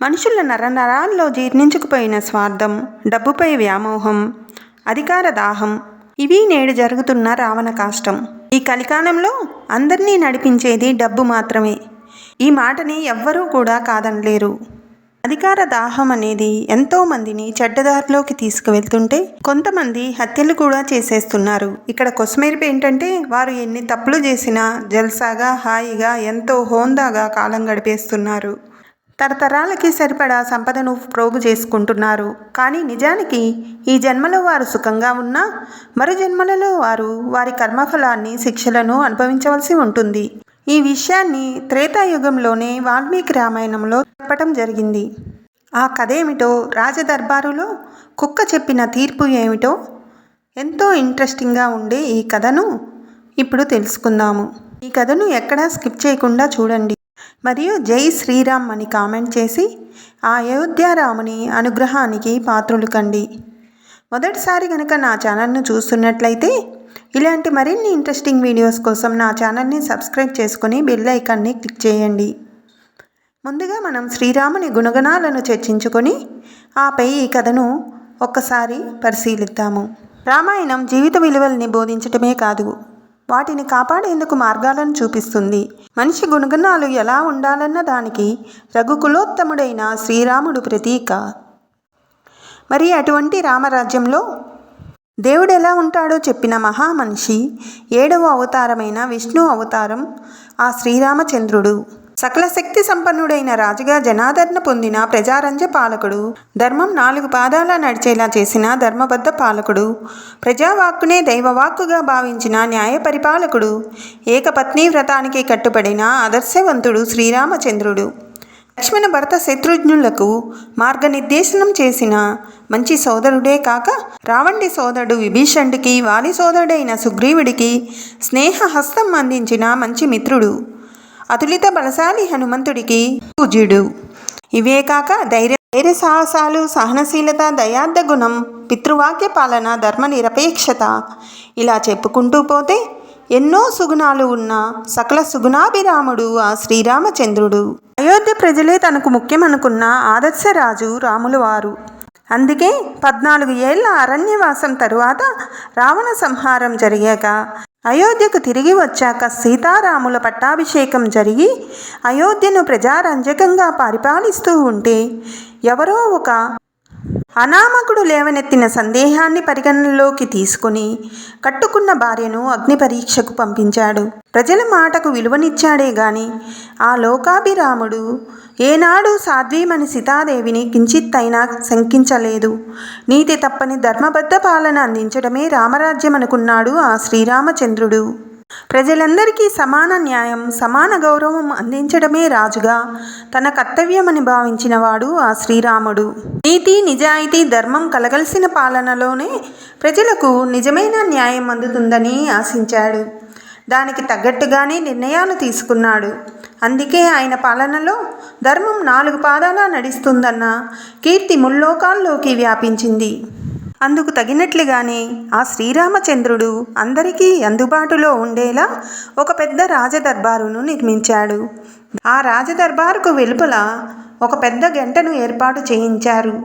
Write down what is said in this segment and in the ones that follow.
మనుషుల నరనరాల్లో జీర్ణించుకుపోయిన స్వార్థం, డబ్బుపై వ్యామోహం, అధికార దాహం ఇవి నేడు జరుగుతున్న రావణ కాష్టం. ఈ కలికాలంలో అందరినీ నడిపించేది డబ్బు మాత్రమే. ఈ మాటని ఎవ్వరూ కూడా కాదనలేరు. అధికార దాహం అనేది ఎంతోమందిని చెడ్డదారిలోకి తీసుకువెళ్తుంటే కొంతమంది హత్యలు కూడా చేసేస్తున్నారు. ఇక్కడ కొసమెరుపు ఏంటంటే వారు ఎన్ని తప్పులు చేసినా జల్సాగా హాయిగా ఎంతో హోందాగా కాలం గడిపేస్తున్నారు. తరతరాలకి సరిపడా సంపదను ప్రోగు చేసుకుంటున్నారు. కానీ నిజానికి ఈ జన్మలో వారు సుఖంగా ఉన్నా మరు జన్మలలో వారు వారి కర్మఫలాన్ని శిక్షలను అనుభవించవలసి ఉంటుంది. ఈ విషయాన్ని త్రేతాయుగంలోనే వాల్మీకి రామాయణంలో చెప్పటం జరిగింది. ఆ కథ ఏమిటో, రాజదర్బారులో కుక్క చెప్పిన తీర్పు ఏమిటో ఎంతో ఇంట్రెస్టింగ్గా ఉండే ఈ కథను ఇప్పుడు తెలుసుకుందాము. ఈ కథను ఎక్కడా స్కిప్ చేయకుండా చూడండి. మరియు జై శ్రీరామ్ అని కామెంట్ చేసి ఆ అయోధ్య రాముని అనుగ్రహానికి పాత్రులు కండి. మొదటిసారి కనుక నా ఛానల్ను చూస్తున్నట్లయితే ఇలాంటి మరిన్ని ఇంట్రెస్టింగ్ వీడియోస్ కోసం నా ఛానల్ని సబ్స్క్రైబ్ చేసుకొని బెల్ ఐకాన్ని క్లిక్ చేయండి. ముందుగా మనం శ్రీరాముని గుణగణాలను చర్చించుకొని ఆపై ఈ కథను ఒక్కసారి పరిశీలిద్దాము. రామాయణం జీవిత విలువల్ని బోధించటమే కాదు, వాటిని కాపాడేందుకు మార్గాలను చూపిస్తుంది. మనిషి గుణగణాలు ఎలా ఉండాలన్న దానికి రఘుకులోత్తముడైన శ్రీరాముడు ప్రతీక. మరి అటువంటి రామరాజ్యంలో దేవుడు ఎలా ఉంటాడో చెప్పిన మహామనిషి 7వ అవతారమైన విష్ణు అవతారం ఆ శ్రీరామచంద్రుడు. సకల శక్తి సంపన్నుడైన రాజుగా జనాదరణ పొందిన ప్రజారంజ పాలకుడు, ధర్మం 4 పాదాల నడిచేలా చేసిన ధర్మబద్ధ పాలకుడు, ప్రజావాక్కునే దైవవాక్కుగా భావించిన న్యాయ పరిపాలకుడు, ఏకపత్ని వ్రతానికి కట్టుబడిన ఆదర్శవంతుడు శ్రీరామచంద్రుడు. లక్ష్మణ భరత శత్రుఘ్నులకు మార్గనిర్దేశనం చేసిన మంచి సోదరుడే కాక రావణుడి సోదరుడు విభీషణుడికి, వాలి సోదరుడైన సుగ్రీవుడికి స్నేహహస్తం అందించిన మంచి మిత్రుడు, అతులిత బలశాలి హనుమంతుడికి పూజ్యుడు. ఇవే కాక ధైర్య సాహసాలు, సహనశీలత, దయార్థ గుణం, పితృవాక్య పాలన, ధర్మ నిరపేక్షత ఇలా చెప్పుకుంటూ పోతే ఎన్నో సుగుణాలు ఉన్న సకల సుగుణాభిరాముడు ఆ శ్రీరామచంద్రుడు. అయోధ్య ప్రజలే తనకు ముఖ్యమనుకున్న ఆదర్శరాజు రాములు వారు. అందుకే 14 ఏళ్ల అరణ్యవాసం తరువాత రావణ సంహారం జరిగాక అయోధ్యకు తిరిగి వచ్చాక సీతారాముల పట్టాభిషేకం జరిగి అయోధ్యను ప్రజారంజకంగా పరిపాలిస్తూ ఉంటే ఎవరో ఒక అనామకుడు లేవనెత్తిన సందేహాన్ని పరిగణనలోకి తీసుకుని కట్టుకున్న భార్యను అగ్ని పరీక్షకు పంపించాడు. ప్రజల మాటకు విలువనిచ్చాడే గాని ఆ లోకాభిరాముడు ఏనాడు సాధ్వీమణి సీతాదేవిని కించిత్తైనా శంకించలేదు. నీతి తప్పని ధర్మబద్ధ పాలన అందించడమే రామరాజ్యం అనుకున్నాడు ఆ శ్రీరామచంద్రుడు. ప్రజలందరికీ సమాన న్యాయం, సమాన గౌరవం అందించడమే రాజుగా తన కర్తవ్యమని భావించిన వాడు ఆ శ్రీరాముడు. నీతి, నిజాయితీ, ధర్మం కలగలిసిన పాలనలోనే ప్రజలకు నిజమైన న్యాయం అందుతుందని ఆశించాడు. దానికి తగ్గట్టుగానే నిర్ణయాలు తీసుకున్నాడు. అందుకే ఆయన పాలనలో ధర్మం 4 పాదాల నడుస్తుందన్న కీర్తి ముల్లోకాల్లోకి వ్యాపించింది. అందుకు తగినట్లుగానే ఆ శ్రీరామచంద్రుడు అందరికీ అందుబాటులో ఉండేలా ఒక పెద్ద రాజదర్బారును నిర్మించాడు. ఆ రాజదర్బారుకు వెలుపల ఒక పెద్ద గంటను ఏర్పాటు చేయించారు.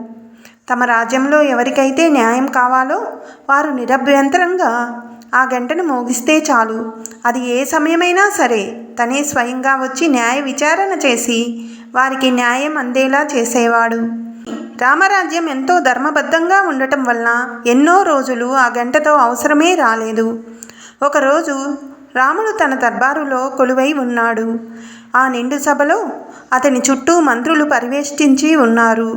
తమ రాజ్యంలో ఎవరికైతే న్యాయం కావాలో వారు నిరభ్యంతరంగా ఆ గంటను మోగిస్తే చాలు, అది ఏ సమయమైనా సరే తనే స్వయంగా వచ్చి న్యాయ విచారణ చేసి వారికి న్యాయం అందేలా చేసేవాడు. రామరాజ్యం ఎంతో ధర్మబద్ధంగా ఉండటం వలన ఎన్నో రోజులు ఆ గంటతో అవసరమే రాలేదు. ఒకరోజు రాముడు తన దర్బారులో కొలువై ఉన్నాడు. ఆ నిండు సభలో అతని చుట్టూ మంత్రులు పరివేష్టించి ఉన్నారు.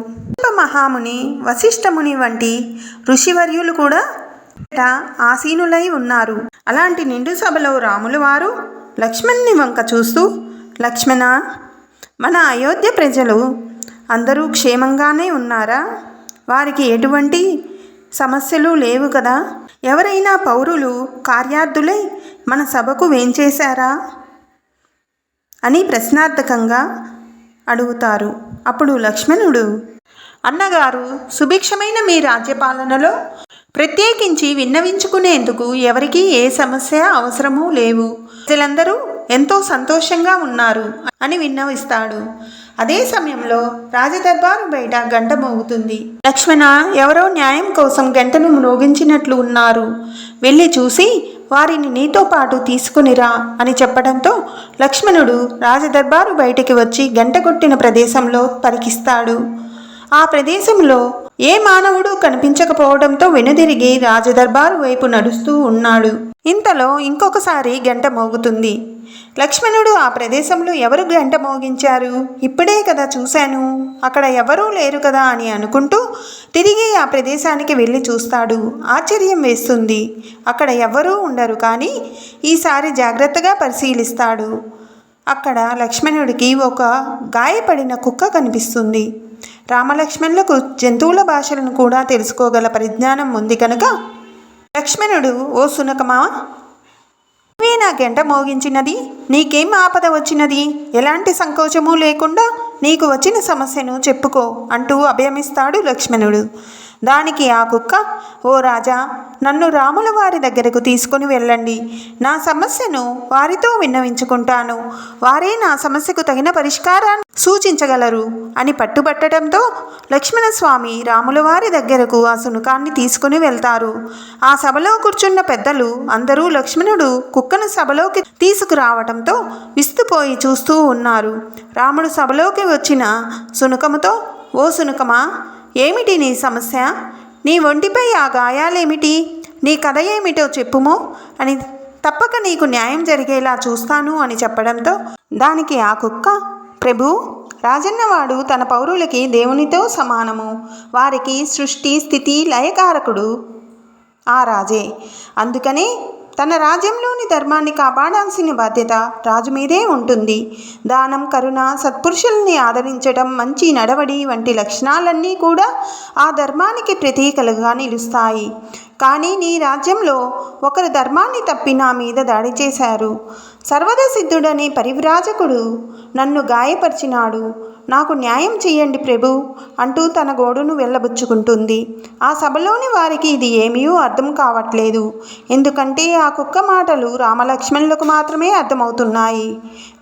మహాముని, వశిష్ఠముని వంటి ఋషివర్యులు కూడా ఆసీనులై ఉన్నారు. అలాంటి నిండు సభలో రాములు వారు లక్ష్మణుని వంక చూస్తూ, లక్ష్మణ, మన అయోధ్య ప్రజలు అందరూ క్షేమంగానే ఉన్నారా? వారికి ఎటువంటి సమస్యలు లేవు కదా? ఎవరైనా పౌరులు కార్యార్థులై మన సభకు వేంచేశారా అని ప్రశ్నార్థకంగా అడుగుతారు. అప్పుడు లక్ష్మణుడు, అన్నగారు, సుభిక్షమైన మీ రాజ్యపాలనలో ప్రత్యేకించి విన్నవించుకునేందుకు ఎవరికీ ఏ సమస్య అవసరమూ లేవు. ప్రజలందరూ ఎంతో సంతోషంగా ఉన్నారు అని విన్నవిస్తాడు. అదే సమయంలో రాజదర్బారు బయట గంట మోగుతుంది. లక్ష్మణ, ఎవరో న్యాయం కోసం గంటను మ్రోగించినట్లు ఉన్నారు, వెళ్ళి చూసి వారిని నీతో పాటు తీసుకునిరా అని చెప్పడంతో లక్ష్మణుడు రాజదర్బారు బయటికి వచ్చి గంట కొట్టిన ప్రదేశంలో పరికిస్తాడు. ఆ ప్రదేశంలో ఏ మానవుడు కనిపించకపోవడంతో వెనుదిరిగి రాజదర్బారు వైపు నడుస్తూ ఉన్నాడు. ఇంతలో ఇంకొకసారి గంట మోగుతుంది. లక్ష్మణుడు ఆ ప్రదేశంలో ఎవరు గంట మోగించారు, ఇప్పుడే కదా చూశాను, అక్కడ ఎవరూ లేరు కదా అని అనుకుంటూ తిరిగి ఆ ప్రదేశానికి వెళ్ళి చూస్తాడు. ఆశ్చర్యం వేస్తుంది, అక్కడ ఎవరూ ఉండరు. కానీ ఈసారి జాగ్రత్తగా పరిశీలిస్తాడు. అక్కడ లక్ష్మణుడికి ఒక గాయపడిన కుక్క కనిపిస్తుంది. రామలక్ష్మణులకు జంతువుల భాషలను కూడా తెలుసుకోగల పరిజ్ఞానం ఉంది కనుక లక్ష్మణుడు, ఓ సునకమా, నువ్వే నా గంట మోగించినది, నీకేం ఆపద వచ్చినది, ఎలాంటి సంకోచము లేకుండా నీకు వచ్చిన సమస్యను చెప్పుకో అంటూ అభయమిస్తాడు లక్ష్మణుడు. దానికి ఆ కుక్క, ఓ రాజా, నన్ను రాముల వారి దగ్గరకు తీసుకుని వెళ్ళండి, నా సమస్యను వారితో విన్నవించుకుంటాను, వారే నా సమస్యకు తగిన పరిష్కారాన్ని సూచించగలరు అని పట్టుబట్టడంతో లక్ష్మణస్వామి రాముల వారి దగ్గరకు ఆ సునకాన్ని తీసుకుని వెళ్తారు. ఆ సభలో కూర్చున్న పెద్దలు అందరూ లక్ష్మణుడు కుక్కను సభలోకి తీసుకురావటంతో విస్తుపోయి చూస్తూ ఉన్నారు. రాముడు సభలోకి వచ్చిన సునకముతో, ఓ సునకమా, ఏమిటి నీ సమస్య, నీ ఒంటిపై ఆ గాయాలేమిటి, నీ కథ ఏమిటో చెప్పుము అని, తప్పక నీకు న్యాయం జరిగేలా చూస్తాను అని చెప్పడంతో దానికి ఆ కుక్క, ప్రభు, రాజన్నవాడు తన పౌరులకి దేవునితో సమానము, వారికి సృష్టి స్థితి లయకారకుడు ఆ రాజే, అందుకనే తన రాజ్యంలోని ధర్మాన్ని కాపాడాల్సిన బాధ్యత రాజు మీదే ఉంటుంది. దానం, కరుణ, సత్పురుషుల్ని ఆదరించడం, మంచి నడవడి వంటి లక్షణాలన్నీ కూడా ఆ ధర్మానికి ప్రతీకలుగా నిలుస్తాయి. కానీ నీ రాజ్యంలో ఒకరు ధర్మాన్ని తప్పి నా మీద దాడి చేశారు. సర్వద సిద్ధుడనే పరివ్రాజకుడు నన్ను గాయపరిచినాడు, నాకు న్యాయం చెయ్యండి ప్రభు అంటూ తన గోడును వెళ్ళబుచ్చుకుంటుంది. ఆ సభలోని వారికి ఇది ఏమీ అర్థం కావట్లేదు. ఎందుకంటే ఆ కుక్క మాటలు రామలక్ష్మణులకు మాత్రమే అర్థమవుతున్నాయి.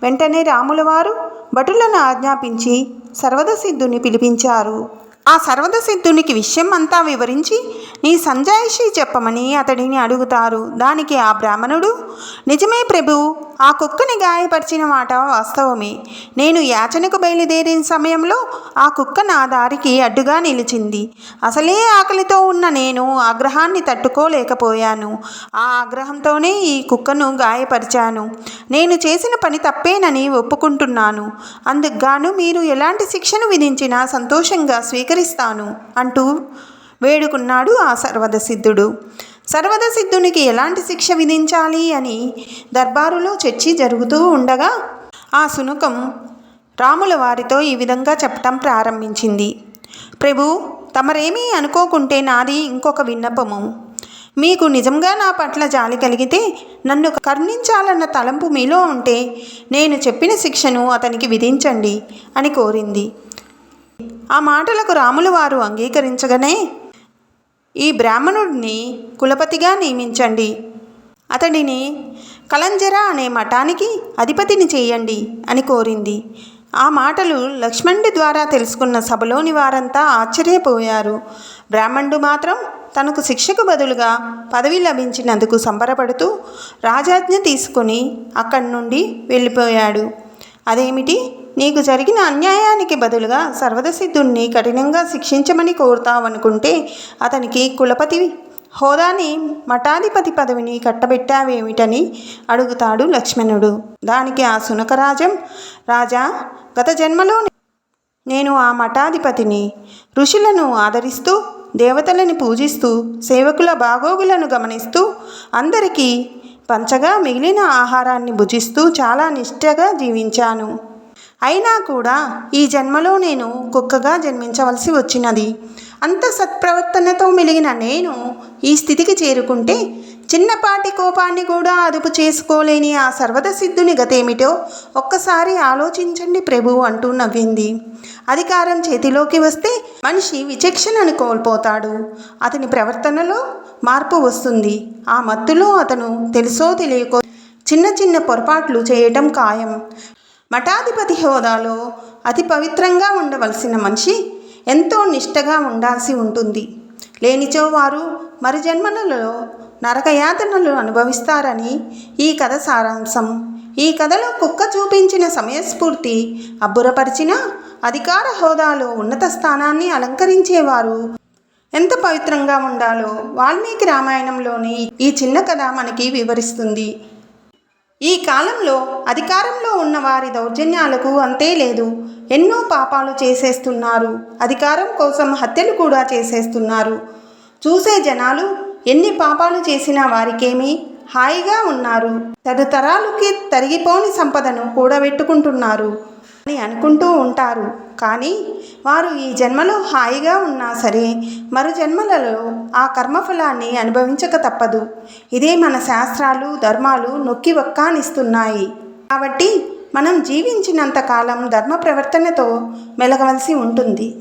వెంటనే రాముల వారు భటులను ఆజ్ఞాపించి సర్వద సిద్ధుని పిలిపించారు. ఆ సర్వద సిద్ధునికి విషయం అంతా వివరించి నీ సంజాయిషి చెప్పమని అతడిని అడుగుతారు. దానికి ఆ బ్రాహ్మణుడు, నిజమే ప్రభు, ఆ కుక్కని గాయపరిచిన మాట వాస్తవమే. నేను యాచనకు బయలుదేరిన సమయంలో ఆ కుక్క నా దారికి అడ్డుగా నిలిచింది. అసలే ఆకలితో ఉన్న నేను ఆగ్రహాన్ని తట్టుకోలేకపోయాను. ఆ ఆగ్రహంతోనే ఈ కుక్కను గాయపరిచాను. నేను చేసిన పని తప్పేనని ఒప్పుకుంటున్నాను. అందుకుగాను మీరు ఎలాంటి శిక్షను విధించినా సంతోషంగా స్వీకరిస్తాను అంటూ వేడుకున్నాడు ఆ సర్వద సిద్ధుడు. సర్వద సిద్ధునికి ఎలాంటి శిక్ష విధించాలి అని దర్బారులో చర్చ జరుగుతూ ఉండగా ఆ సునకం రాముల వారితో ఈ విధంగా చెప్పటం ప్రారంభించింది. ప్రభు, తమరేమీ అనుకోకుంటే నాది ఇంకొక విన్నపము. మీకు నిజంగా నా పట్ల జాలి కలిగితే, నన్ను కరుణించాలన్న తలంపు మీలో ఉంటే నేను చెప్పిన శిక్షను అతనికి విధించండి అని కోరింది. ఆ మాటలకు రాముల వారు అంగీకరించగానే, ఈ బ్రాహ్మణుడిని కులపతిగా నియమించండి, అతడిని కలంజర అనే మఠానికి అధిపతిని చేయండి అని కోరింది. ఆ మాటలు లక్ష్మణుడి ద్వారా తెలుసుకున్న సభలోని వారంతా ఆశ్చర్యపోయారు. బ్రాహ్మణుడు మాత్రం తనకు శిక్షకు బదులుగా పదవి లభించినందుకు సంబరపడుతూ రాజాజ్ఞ తీసుకుని అక్కడి నుండి వెళ్ళిపోయాడు. అదేమిటి, నీకు జరిగిన అన్యాయానికి బదులుగా సర్వదసిద్ధుణ్ణి కఠినంగా శిక్షించమని కోరుతావనుకుంటే అతనికి కులపతి హోదాని, మఠాధిపతి పదవిని కట్టబెట్టావేమిటని అడుగుతాడు లక్ష్మణుడు. దానికి ఆ సునకరాజం, రాజా, గత జన్మలో నేను ఆ మఠాధిపతిని. ఋషులను ఆదరిస్తూ, దేవతలను పూజిస్తూ, సేవకుల బాగోగులను గమనిస్తూ, అందరికీ పంచగా మిగిలిన ఆహారాన్ని భుజిస్తూ చాలా నిష్ఠగా జీవించాను. అయినా కూడా ఈ జన్మలో నేను కుక్కగా జన్మించవలసి వచ్చినది. అంత సత్ప్రవర్తనతో మెలిగిన నేను ఈ స్థితికి చేరుకుంటే చిన్నపాటి కోపాన్ని కూడా అదుపు చేసుకోలేని ఆ సర్వద సిద్ధుని గతేమిటో ఒక్కసారి ఆలోచించండి ప్రభు అంటూ నవ్వింది. అధికారం చేతిలోకి వస్తే మనిషి విచక్షణను కోల్పోతాడు. అతని ప్రవర్తనలో మార్పు వస్తుంది. ఆ మత్తులో అతను తెలుసో తెలియకో చిన్న చిన్న పొరపాట్లు చేయటం ఖాయం. మఠాధిపతి హోదాలో అతి పవిత్రంగా ఉండవలసిన మనిషి ఎంతో నిష్టగా ఉండాల్సి ఉంటుంది. లేనిచో వారు మరి జన్మలలో నరకయాతనలు అనుభవిస్తారని ఈ కథ సారాంశం. ఈ కథలో కుక్క చూపించిన సమయస్ఫూర్తి అబ్బురపరిచిన అధికార హోదాలో ఉన్నత స్థానాన్ని అలంకరించేవారు ఎంత పవిత్రంగా ఉండాలో వాల్మీకి రామాయణంలోని ఈ చిన్న కథ మనకి వివరిస్తుంది. ఈ కాలంలో అధికారంలో ఉన్న వారి దౌర్జన్యాలకు అంతే లేదు. ఎన్నో పాపాలు చేసేస్తున్నారు. అధికారం కోసం హత్యలు కూడా చేసేస్తున్నారు. చూసే జనాలు ఎన్ని పాపాలు చేసినా వారికేమీ హాయిగా ఉన్నారు. తరతరాలకి తరిగిపోని సంపదను కూడబెట్టుకుంటున్నారు అని అనుకుంటూ ఉంటారు. కానీ వారు ఈ జన్మలో హాయిగా ఉన్నా సరే మరు జన్మలలో ఆ కర్మఫలాన్ని అనుభవించక తప్పదు. ఇదే మన శాస్త్రాలు ధర్మాలు నొక్కి వక్కానిస్తున్నాయి. కాబట్టి మనం జీవించినంత కాలం ధర్మ ప్రవర్తనతో మెలగవలసి ఉంటుంది.